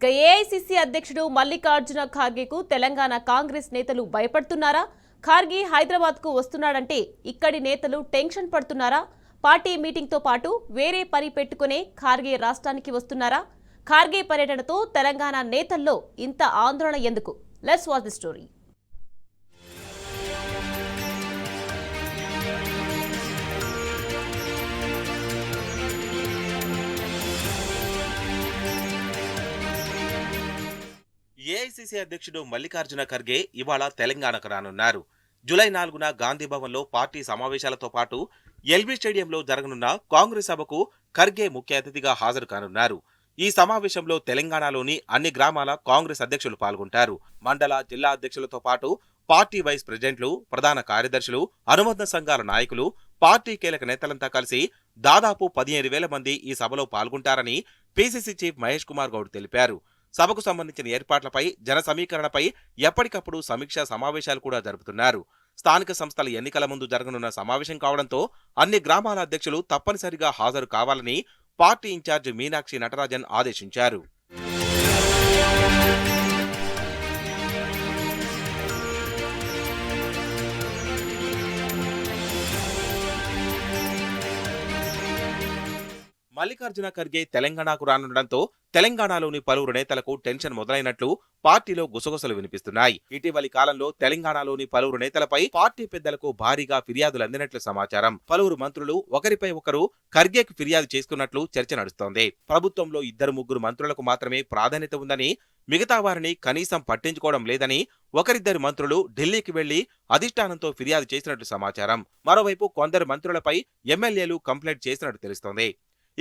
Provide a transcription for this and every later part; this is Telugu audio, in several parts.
ఇక ఏఐసీసీ అధ్యక్షుడు మల్లికార్జున ఖార్గేకు తెలంగాణ కాంగ్రెస్ నేతలు భయపడుతున్నారా? ఖార్గే హైదరాబాద్కు వస్తున్నాడంటే ఇక్కడి నేతలు టెన్షన్ పడుతున్నారా? పార్టీ మీటింగ్తో పాటు వేరే పని పెట్టుకునే ఖార్గే రాష్ట్రానికి వస్తున్నారా? ఖార్గే పర్యటనతో తెలంగాణ నేతల్లో ఇంత ఆందోళన ఎందుకు? Let's watch the story. AICC అధ్యక్షుడు మల్లికార్జున ఖర్గే ఇవాళ తెలంగాణకు రానున్నారు. జూలై 4న గాంధీభవన్లో పార్టీ సమావేశాలతో పాటు ఎల్బీ స్టేడియంలో జరగనున్న కాంగ్రెస్ సభకు ఖర్గే ముఖ్య అతిథిగా హాజరు కానున్నారు. ఈ సమావేశంలో తెలంగాణలోని అన్ని గ్రామాల కాంగ్రెస్ అధ్యక్షులు పాల్గొంటారు. మండల, జిల్లా అధ్యక్షులతో పాటు పార్టీ వైస్ ప్రెసిడెంట్లు, ప్రధాన కార్యదర్శులు, అనుబంధ సంఘాల నాయకులు, పార్టీ కీలక నేతలంతా కలిసి దాదాపు 15,000 మంది ఈ సభలో పాల్గొంటారని పీసీసీ చీఫ్ మహేష్ కుమార్ గౌడ్ తెలిపారు. సభకు సంబంధించిన ఏర్పాట్లపై, జన సమీకరణపై ఎప్పటికప్పుడు సమీక్షా సమావేశాలు కూడా జరుపుతున్నారు. స్థానిక సంస్థల ఎన్నికల ముందు జరగనున్న సమావేశం కావడంతో అన్ని గ్రామాల అధ్యక్షులు తప్పనిసరిగా హాజరు కావాలని పార్టీ ఇన్ఛార్జ్ మీనాక్షి నటరాజన్ ఆదేశించారు. మల్లికార్జున ఖర్గే తెలంగాణకు రానుండడంతో తెలంగాణలోని పలువురు నేతలకు టెన్షన్ మొదలైనట్లు పార్టీలో గుసగుసలు వినిపిస్తున్నాయి. ఇటీవలి కాలంలో తెలంగాణలోని పలువురు నేతలపై పార్టీ పెద్దలకు భారీగా ఫిర్యాదులు అందినట్లు సమాచారం. పలువురు మంత్రులు ఒకరిపై ఒకరు ఖర్గేకు ఫిర్యాదు చేసుకున్నట్లు చర్చ నడుస్తోంది. ప్రభుత్వంలో 2-3 మంత్రులకు మాత్రమే ప్రాధాన్యత ఉందని, మిగతా వారిని కనీసం పట్టించుకోవడం లేదని ఒకరిద్దరు మంత్రులు ఢిల్లీకి వెళ్లి అధిష్టానంతో ఫిర్యాదు చేసినట్లు సమాచారం. మరోవైపు కొందరు మంత్రులపై ఎమ్మెల్యేలు కంప్లైంట్ చేసినట్టు తెలుస్తోంది.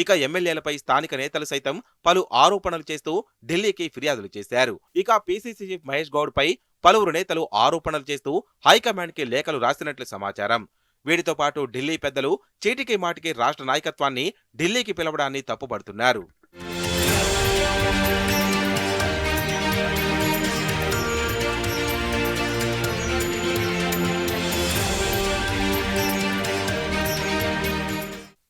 ఇక ఎమ్మెల్యేలపై స్థానిక నేతలు సైతం పలు ఆరోపణలు చేస్తూ ఢిల్లీకి ఫిర్యాదులు చేశారు. ఇక పీసీసీ చీఫ్ మహేష్ గౌడ్ పై పలువురు నేతలు ఆరోపణలు చేస్తూ హైకమాండ్ కి లేఖలు రాసినట్లు సమాచారం. వీటితో పాటు ఢిల్లీ పెద్దలు చీటికి మాటికి రాష్ట్ర నాయకత్వాన్ని ఢిల్లీకి పిలవడాన్ని తప్పుపడుతున్నారు.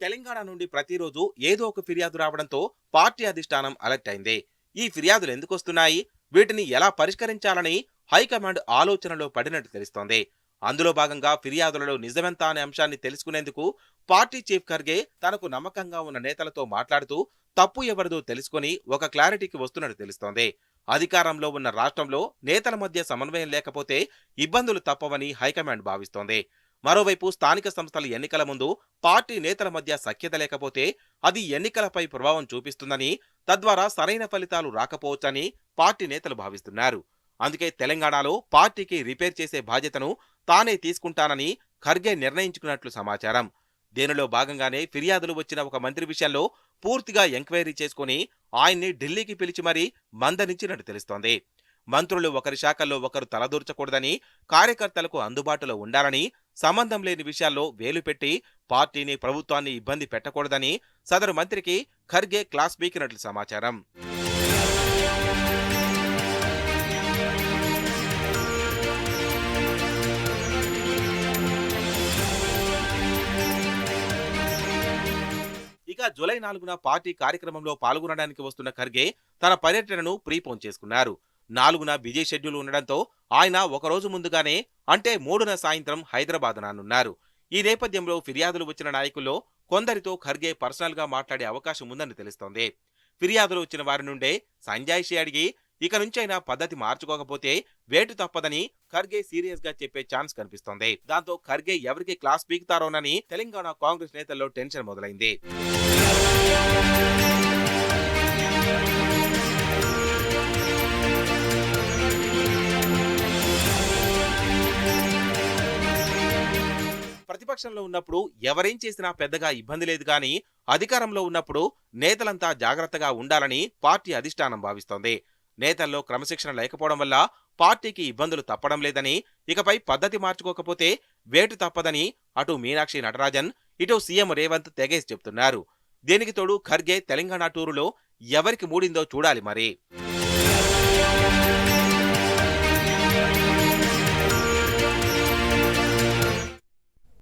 తెలంగాణ నుండి ప్రతిరోజు ఏదో ఒక ఫిర్యాదు రావడంతో పార్టీ అధిష్టానం అలర్ట్ అయింది. ఈ ఫిర్యాదులు ఎందుకొస్తున్నాయి, వీటిని ఎలా పరిష్కరించాలని హైకమాండ్ ఆలోచనలో పడినట్టు తెలుస్తోంది. అందులో భాగంగా ఫిర్యాదులలో నిజమెంత అనే అంశాన్ని తెలుసుకునేందుకు పార్టీ చీఫ్ ఖర్గే తనకు నమ్మకంగా ఉన్న నేతలతో మాట్లాడుతూ తప్పు ఎవరిదో తెలుసుకుని ఒక క్లారిటీకి వస్తున్నట్టు తెలుస్తోంది. అధికారంలో ఉన్న రాష్ట్రంలో నేతల మధ్య సమన్వయం లేకపోతే ఇబ్బందులు తప్పవని హైకమాండ్ భావిస్తోంది. మరోవైపు స్థానిక సంస్థల ఎన్నికల ముందు పార్టీ నేతల మధ్య సఖ్యత లేకపోతే అది ఎన్నికలపై ప్రభావం చూపిస్తుందని, తద్వారా సరైన ఫలితాలు రాకపోవచ్చని పార్టీ నేతలు భావిస్తున్నారు. అందుకే తెలంగాణలో పార్టీకి రిపేర్ చేసే బాధ్యతను తానే తీసుకుంటానని ఖర్గే నిర్ణయించుకున్నట్లు సమాచారం. దీనిలో భాగంగానే ఫిర్యాదులు వచ్చిన ఒక మంత్రి విషయంలో పూర్తిగా ఎంక్వైరీ చేసుకుని ఆయన్ని ఢిల్లీకి పిలిచి మరీ మందలించినట్టు తెలుస్తోంది. మంత్రులు ఒకరి శాఖల్లో ఒకరు తలదూర్చకూడదని, కార్యకర్తలకు అందుబాటులో ఉండాలని, సంబంధం లేని విషయాల్లో వేలు పెట్టి పార్టీని, ప్రభుత్వాన్ని ఇబ్బంది పెట్టకూడదని సదరు మంత్రికి ఖర్గే క్లాస్ పీకినట్లు సమాచారం. ఇక జూలై 4న పార్టీ కార్యక్రమంలో పాల్గొనడానికి వస్తున్న ఖర్గే తన పర్యటనను ప్రీపోన్ చేసుకున్నారు. 4న బిజీ షెడ్యూల్ ఉండడంతో ఆయన ఒకరోజు ముందుగానే అంటే 3న సాయంత్రం హైదరాబాద్ రానున్నారు. ఈ నేపథ్యంలో ఫిర్యాదులు వచ్చిన నాయకుల్లో కొందరితో ఖర్గే పర్సనల్ గా మాట్లాడే అవకాశం ఉందని తెలుస్తోంది. ఫిర్యాదులు వచ్చిన వారి నుండే సంజాయిషి అడిగి ఇక నుంచైనా పద్ధతి మార్చుకోకపోతే వేటు తప్పదని ఖర్గే సీరియస్ గా చెప్పే ఛాన్స్ కనిపిస్తోంది. దాంతో ఖర్గే ఎవరికి క్లాస్ పీకుతారోనని తెలంగాణ కాంగ్రెస్ నేతల్లో టెన్షన్ మొదలైంది. ప్రతిపక్షంలో ఉన్నప్పుడు ఎవరేం చేసినా పెద్దగా ఇబ్బంది లేదు గాని, అధికారంలో ఉన్నప్పుడు నేతలంతా జాగ్రత్తగా ఉండాలని పార్టీ అధిష్టానం భావిస్తోంది. నేతల్లో క్రమశిక్షణ లేకపోవడం వల్ల పార్టీకి ఇబ్బందులు తప్పడం లేదని, ఇకపై పద్ధతి మార్చుకోకపోతే వేటు తప్పదని అటు మీనాక్షి నటరాజన్, ఇటు సీఎం రేవంత్ తెగేసి చెప్తున్నారు. దీనికి తోడు ఖర్గే తెలంగాణ టూరులో ఎవరికి మూడిందో చూడాలి మరి.